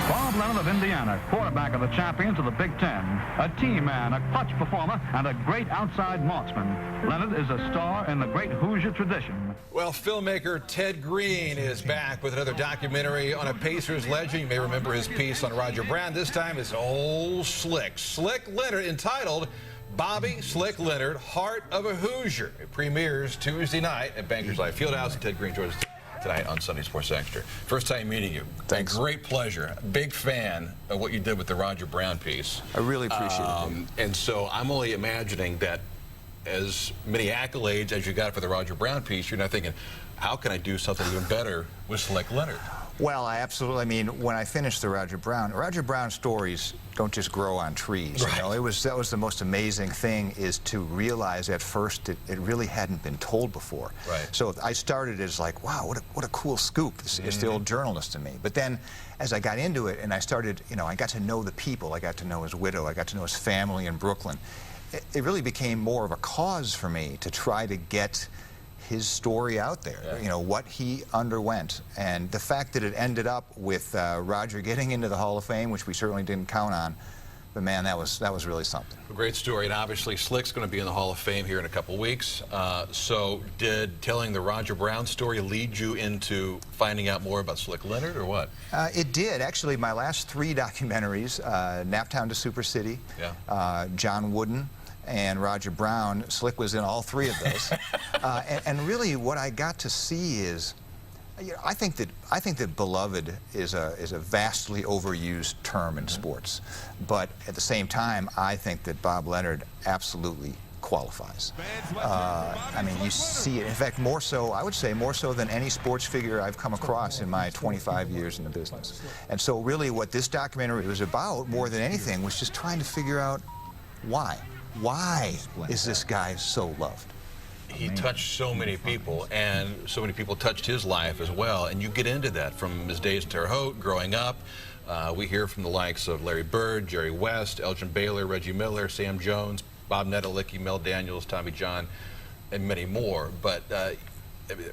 Bob Leonard of Indiana, quarterback of the champions of the Big Ten, a team man, a clutch performer, and a great outside marksman. Leonard is a star in the great Hoosier tradition. Well, filmmaker Ted Green is back with another documentary on a Pacers legend. You may remember his piece on Roger Brown. This time it's old Slick Leonard, entitled Bobby Slick Leonard, Heart of a Hoosier. It premieres Tuesday night at Bankers Life Fieldhouse, and Ted Green joins us tonight on Sunday Sports Extra. First time meeting you. Thanks. Great pleasure. Big fan of what you did with the Roger Brown piece. I really appreciate it. And so I'm only imagining that as many accolades as you got for the Roger Brown piece, you're not thinking, how can I do something even better with Slick Leonard? Well, I mean, when I finished the Roger Brown stories don't just grow on trees. Right. You know, that was the most amazing thing, is to realize at first it really hadn't been told before. Right. So I started as like, wow, what a cool scoop. It's the old journalist in me. But then as I got into it and I started, you know, I got to know the people. I got to know his widow. I got to know his family in Brooklyn. It really became more of a cause for me to try to get his story out there, you know, what he underwent. And the fact that it ended up with Roger getting into the Hall of Fame, which we certainly didn't count on, but man, that was really something. A great story, and obviously Slick's going to be in the Hall of Fame here in a couple weeks. So did telling the Roger Brown story lead you into finding out more about Slick Leonard, or what? It did. Actually, my last 3 documentaries, Naptown to Super City, John Wooden, and Roger Brown, Slick was in all 3 of those. And really what I got to see is, you know, I think that beloved is a vastly overused term in sports. But at the same time, I think that Bob Leonard absolutely qualifies. I mean, you see it. In fact, more so, I would say more so than any sports figure I've come across in my 25 years in the business. And so really what this documentary was about, more than anything, was just trying to figure out why. Why is this guy so loved? He touched so many people, and so many people touched his life as well. And you get into that from his days in Terre Haute, growing up. We hear from the likes of Larry Bird, Jerry West, Elgin Baylor, Reggie Miller, Sam Jones, Bob Nedelicki, Mel Daniels, Tommy John, and many more. But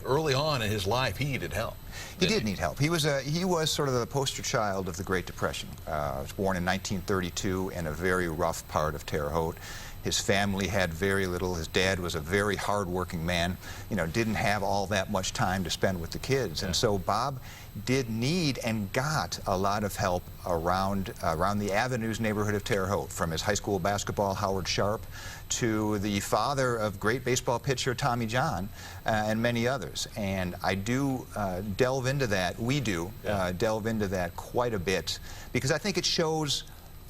early on in his life, he needed help. He did need help. He was sort of the poster child of the Great Depression. He was born in 1932 in a very rough part of Terre Haute. His family had very little. His dad was a very hard-working man, you know, didn't have all that much time to spend with the kids. And so Bob did need and got a lot of help around the Avenues neighborhood of Terre Haute, from his high school basketball, Howard Sharp, to the father of great baseball pitcher Tommy John, and many others. And I do delve into that, we do delve into that quite a bit, because I think it shows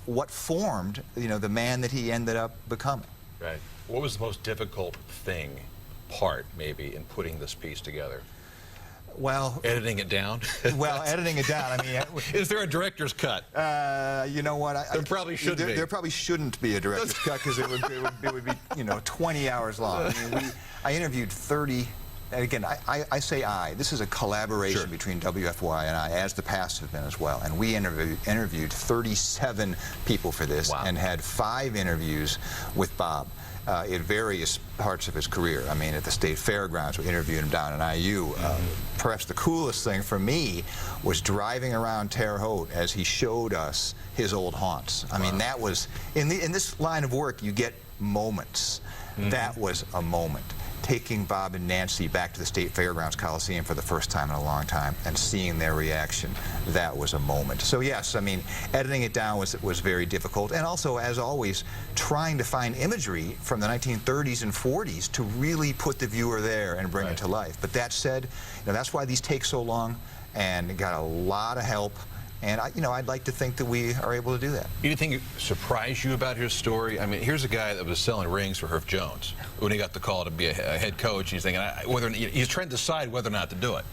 what formed, you know, the man that he ended up becoming. Right. What was the most difficult part, maybe, in putting this piece together? Well, editing it down? Well, editing it down, I mean... Is there a director's cut? You know what? There probably should be. There probably shouldn't be a director's cut, because it would be, you know, 20 hours long. I mean, I interviewed 30... And again, I say this is a collaboration between WFY and I, as the past have been as well. And we interviewed 37 people for this, and had 5 interviews with Bob in various parts of his career. I mean, at the State Fairgrounds, we interviewed him down in IU. Perhaps the coolest thing for me was driving around Terre Haute as he showed us his old haunts. I mean, that was, in this line of work, you get moments. That was a moment. Taking Bob and Nancy back to the State Fairgrounds Coliseum for the first time in a long time and seeing their reaction, that was a moment. So yes, I mean, editing it down was very difficult, and also, as always, trying to find imagery from the 1930s and 40s to really put the viewer there and bring it to life. But that said, you know, that's why these take so long, and got a lot of help. And I'd like to think that we are able to do that. Anything that surprised you about his story? I mean, here's a guy that was selling rings for Herff Jones when he got the call to be a head coach, and he's thinking he's trying to decide whether or not to do it.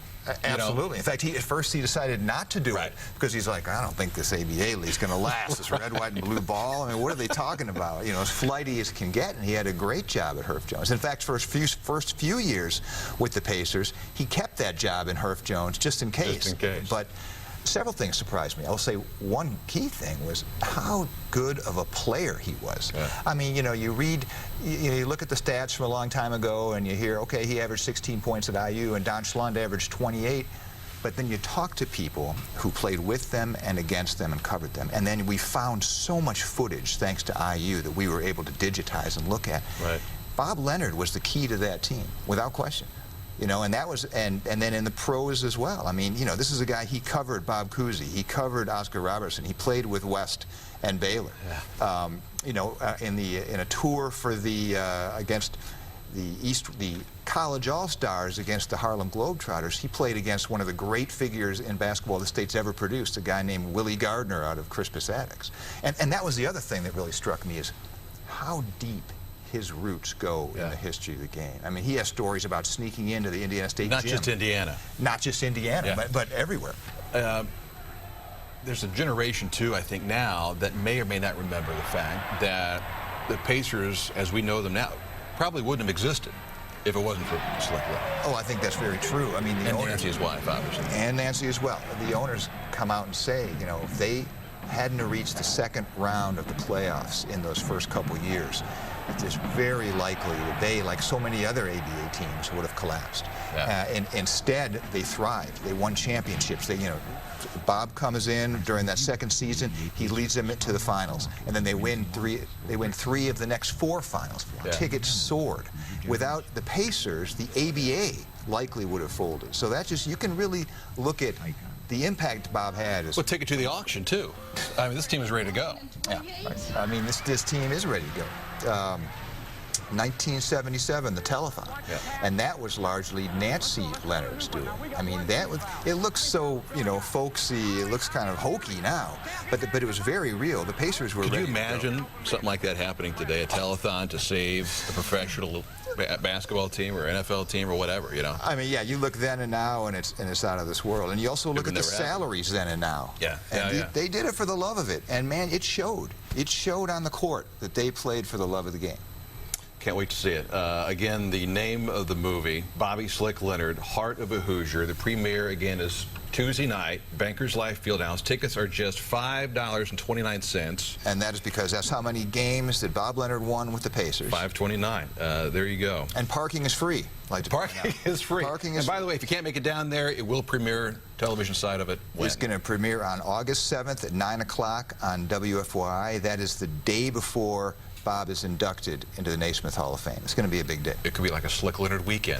Absolutely. In fact, at first he decided not to do it, because he's like, I don't think this ABA league's going to last. This red, white, and blue ball. I mean, what are they talking about? You know, as flighty as can get, and he had a great job at Herff Jones. In fact, for his first few years with the Pacers, he kept that job in Herff Jones just in case. Just in case. But several things surprised me. I'll say one key thing was how good of a player he was. I mean, you know, you look at the stats from a long time ago, and you hear, okay, he averaged 16 points at IU, and Don Schlund averaged 28. But then you talk to people who played with them and against them and covered them, and then we found so much footage, thanks to IU, that we were able to digitize and look at. Right. Bob Leonard was the key to that team, without question. You know, and that was, and then in the pros as well. I mean, you know, this is a guy, he covered Bob Cousy, he covered Oscar Robertson, he played with West and Baylor. Yeah. You know, in a tour for the against the college all-stars against the Harlem Globetrotters, he played against one of the great figures in basketball the state's ever produced, a guy named Willie Gardner out of Crispus Attucks. And that was the other thing that really struck me, is how deep his roots go in the history of the game. I mean, he has stories about sneaking into the Indiana State Not gym. just Indiana. Not just Indiana, but everywhere. There's a generation, too, I think, now that may or may not remember the fact that the Pacers, as we know them now, probably wouldn't have existed if it wasn't for Slick Leonard. Oh, I think that's very true. I mean, the owners, Nancy, his wife, obviously. And Nancy as well. The owners come out and say, you know, if they hadn't reached the second round of the playoffs in those first couple years, it's very likely that they, like so many other ABA teams, would have collapsed. Yeah. And instead, they thrived. They won championships. They, you know, Bob comes in during that second season. He leads them into the finals, and then they win three. They win 3 of the next 4 finals. Yeah. Tickets soared. Without the Pacers, the ABA likely would have folded. So that just, you can really look at the impact Bob had. Well, take it to the auction, too. I mean, this team is ready to go. Yeah, right. I mean, this team is ready to go. 1977, the telethon, and that was largely Nancy Leonard's doing. I mean, that was, it looks so, you know, folksy, it looks kind of hokey now, but it was very real. The Pacers were ready. Could you imagine something like that happening today, a telethon to save a professional basketball team or NFL team or whatever, you know? I mean, yeah, you look then and now, and it's out of this world. And you also look at the salaries then and now. Yeah, and they did it for the love of it, and man, it showed. It showed on the court that they played for the love of the game. Can't wait to see it. Again, the name of the movie, Bobby Slick Leonard, Heart of a Hoosier. The premiere, again, is Tuesday night, Bankers Life Fieldhouse. Tickets are just $5.29. And that is because that's how many games that Bob Leonard won with the Pacers. $5.29. There you go. And parking is free. Parking is free. Parking is and by the way, if you can't make it down there, it will premiere, television side of it. When? It's going to premiere on August 7th at 9 o'clock on WFYI. That is the day before Bob is inducted into the Naismith Hall of Fame. It's going to be a big day. It could be like a Slick Leonard weekend.